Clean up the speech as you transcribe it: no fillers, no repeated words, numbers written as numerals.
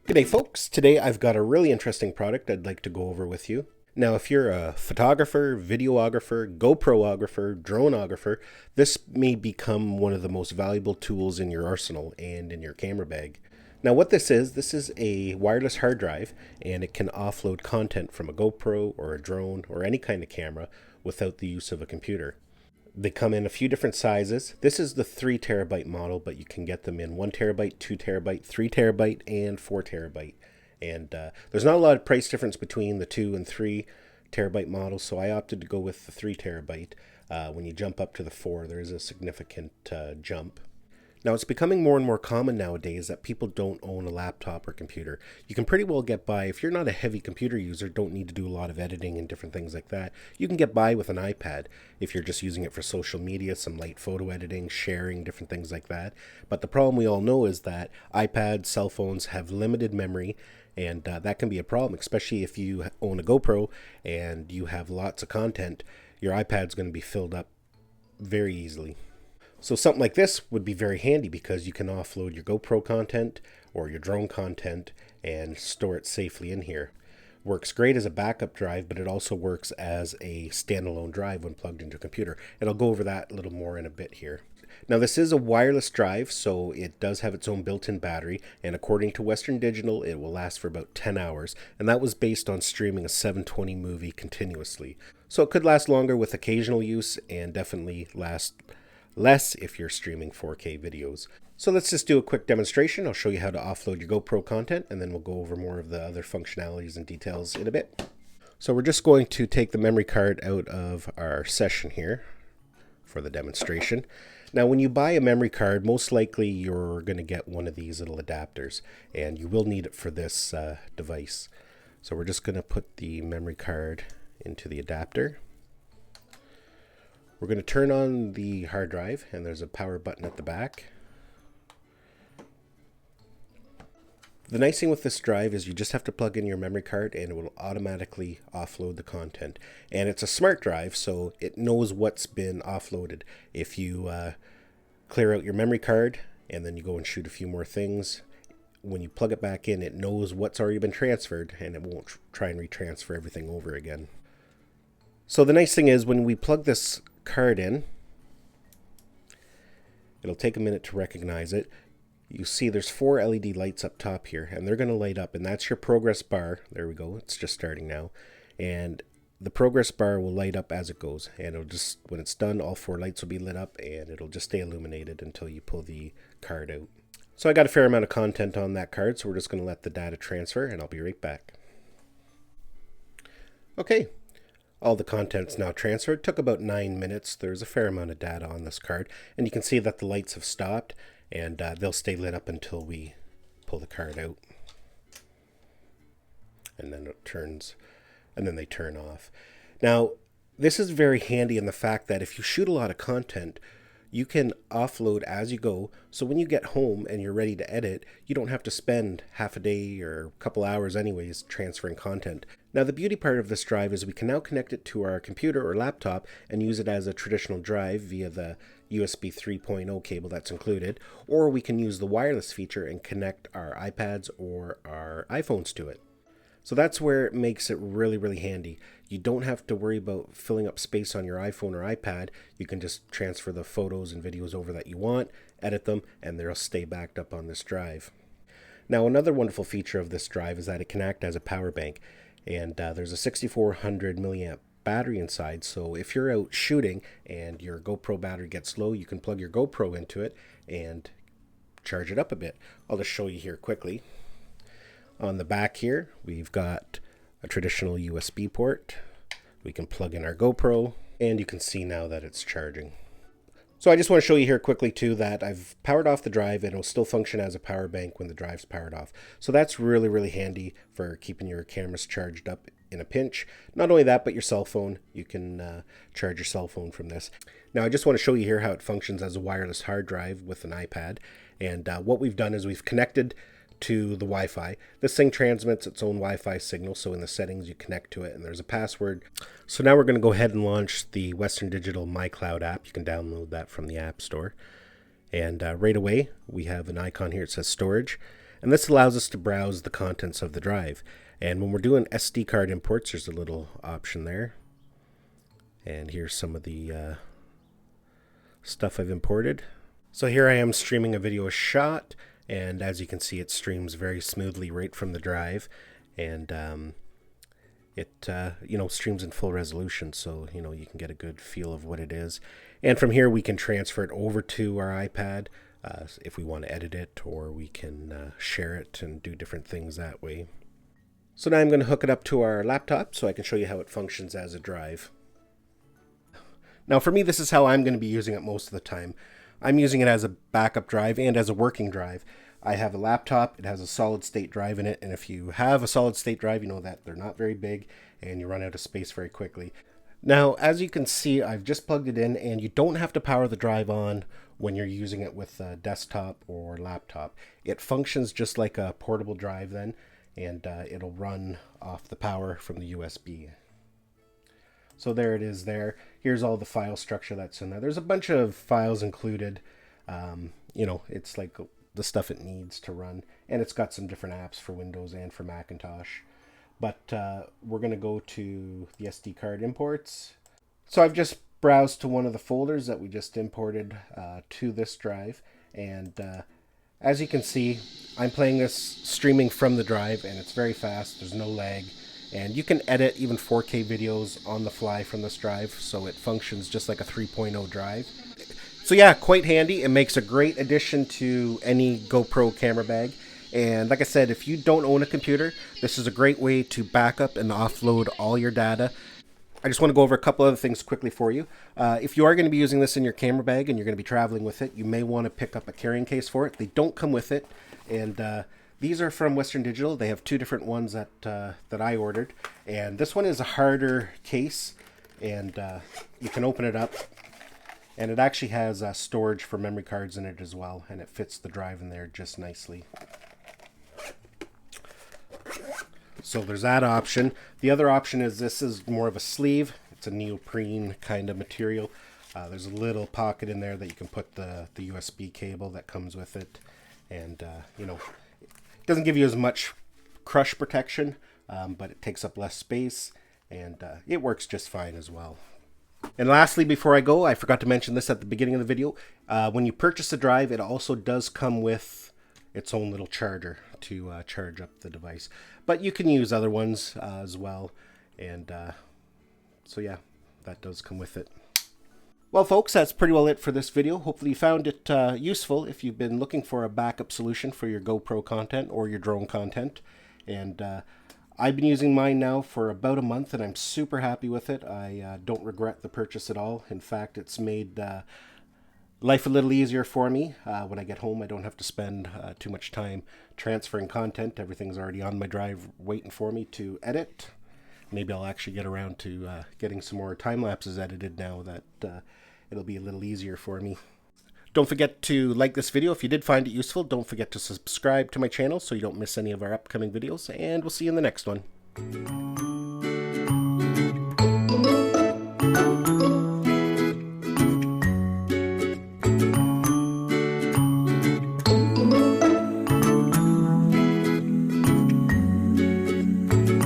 G'day folks, today I've got a really interesting product I'd like to go over with you. Now if you're a photographer, videographer, GoProographer, droneographer, this may become one of the most valuable tools in your arsenal and in your camera bag. Now what this is a wireless hard drive, and it can offload content from a GoPro or a drone or any kind of camera without the use of a computer. They come in a few different sizes. This is the 3 terabyte model, but you can get them in 1 terabyte, 2 terabyte, 3 terabyte, and 4 terabyte. And there's not a lot of price difference between the 2 and 3 terabyte models, so I opted to go with the 3 terabyte. When you jump up to the 4, there is a significant jump. Now, it's becoming more and more common nowadays that people don't own a laptop or computer. You can pretty well get by, if you're not a heavy computer user, don't need to do a lot of editing and different things like that, you can get by with an iPad if you're just using it for social media, some light photo editing, sharing, different things like that. But the problem we all know is that iPads, cell phones have limited memory, and that can be a problem, especially if you own a GoPro and you have lots of content. Your iPad's going to be filled up very easily. So something like this would be very handy because you can offload your GoPro content or your drone content and store it safely in here. Works great as a backup drive, but it also works as a standalone drive when plugged into a computer. And I'll go over that a little more in a bit here. Now this is a wireless drive, so it does have its own built-in battery, and according to Western Digital, it will last for about 10 hours, and that was based on streaming a 720 movie continuously. So it could last longer with occasional use and definitely last less if you're streaming 4K videos. So let's just do a quick demonstration. I'll show you how to offload your GoPro content, and then we'll go over more of the other functionalities and details in a bit. So we're just going to take the memory card out of our session here for the demonstration. Now when you buy a memory card, most likely you're going to get one of these little adapters, and you will need it for this device. So we're just going to put the memory card into the adapter. We're going to turn on the hard drive, and there's a power button at the back. The nice thing with this drive is you just have to plug in your memory card and it will automatically offload the content. And it's a smart drive, so it knows what's been offloaded. If you clear out your memory card and then you go and shoot a few more things, when you plug it back in, it knows what's already been transferred and it won't try and retransfer everything over again. So the nice thing is when we plug this card in, it'll take a minute to recognize it. You see there's 4 LED lights up top here, and they're going to light up, and that's your progress bar. There we go, it's just starting now, and the progress bar will light up as it goes, and it'll just, when it's done, all 4 lights will be lit up and it'll just stay illuminated until you pull the card out. So I got a fair amount of content on that card, so we're just going to let the data transfer, and I'll be right back. Okay, all the content's now transferred. It took about 9 minutes. There's a fair amount of data on this card, and you can see that the lights have stopped, and they'll stay lit up until we pull the card out. And then it turns, and then they turn off. Now, this is very handy in the fact that if you shoot a lot of content, you can offload as you go, so when you get home and you're ready to edit, you don't have to spend half a day or a couple hours anyways transferring content. Now the beauty part of this drive is we can now connect it to our computer or laptop and use it as a traditional drive via the USB 3.0 cable that's included, or we can use the wireless feature and connect our iPads or our iPhones to it. So that's where it makes it really, really handy. You don't have to worry about filling up space on your iPhone or iPad. You can just transfer the photos and videos over that you want, edit them, and they'll stay backed up on this drive. Now another wonderful feature of this drive is that it can act as a power bank. And there's a 6400 milliamp battery inside, so if you're out shooting and your GoPro battery gets low, you can plug your GoPro into it and charge it up a bit. I'll just show you here quickly. On the back here, we've got a traditional USB port. We can plug in our GoPro, and you can see now that it's charging. So I just want to show you here quickly too that I've powered off the drive and it'll still function as a power bank when the drive's powered off. So that's really, really handy for keeping your cameras charged up in a pinch. Not only that, but your cell phone. You can charge your cell phone from this. Now I just want to show you here how it functions as a wireless hard drive with an iPad. And what we've done is we've connected to the Wi-Fi. This thing transmits its own Wi-Fi signal, so in the settings you connect to it and there's a password. So now we're going to go ahead and launch the Western Digital MyCloud app. You can download that from the App Store. And right away we have an icon here that says storage. And this allows us to browse the contents of the drive. And when we're doing SD card imports, there's a little option there. And here's some of the stuff I've imported. So here I am streaming a video shot, and as you can see, it streams very smoothly right from the drive, and it streams in full resolution, so you can get a good feel of what it is. And from here we can transfer it over to our iPad if we want to edit it, or we can share it and do different things that way. So now I'm going to hook it up to our laptop so I can show you how it functions as a drive. Now for me, this is how I'm going to be using it most of the time. I'm using it as a backup drive and as a working drive. I have a laptop, it has a solid state drive in it, and if you have a solid state drive, you know that they're not very big and you run out of space very quickly. Now, as you can see, I've just plugged it in, and you don't have to power the drive on when you're using it with a desktop or laptop. It functions just like a portable drive then, and it'll run off the power from the USB. So there it is there. Here's all the file structure that's in there. There's a bunch of files included. It's like the stuff it needs to run. And it's got some different apps for Windows and for Macintosh. But we're going to go to the SD card imports. So I've just browsed to one of the folders that we just imported to this drive. And as you can see, I'm playing this streaming from the drive, and it's very fast. There's no lag. And you can edit even 4K videos on the fly from this drive, so it functions just like a 3.0 drive. So yeah, quite handy. It makes a great addition to any GoPro camera bag. And like I said, if you don't own a computer, this is a great way to back up and offload all your data. I just want to go over a couple other things quickly for you. If you are going to be using this in your camera bag and you're going to be traveling with it, you may want to pick up a carrying case for it. They don't come with it, and these are from Western Digital. They have two different ones that I ordered, and this one is a harder case, and you can open it up, and it actually has storage for memory cards in it as well, and it fits the drive in there just nicely. So there's that option. The other option is this is more of a sleeve. It's a neoprene kind of material. There's a little pocket in there that you can put the USB cable that comes with it, and it doesn't give you as much crush protection, but it takes up less space, and it works just fine as well. And lastly, before I go, I forgot to mention this at the beginning of the video. When you purchase the drive, it also does come with its own little charger to charge up the device. But you can use other ones as well. And so yeah, that does come with it. Well, folks, that's pretty well it for this video. Hopefully you found it useful if you've been looking for a backup solution for your GoPro content or your drone content. And I've been using mine now for about a month, and I'm super happy with it. I don't regret the purchase at all. In fact, it's made life a little easier for me. When I get home, I don't have to spend too much time transferring content. Everything's already on my drive waiting for me to edit. Maybe I'll actually get around to getting some more time lapses edited now that it'll be a little easier for me. Don't forget to like this video if you did find it useful. Don't forget to subscribe to my channel so you don't miss any of our upcoming videos, and we'll see you in the next one.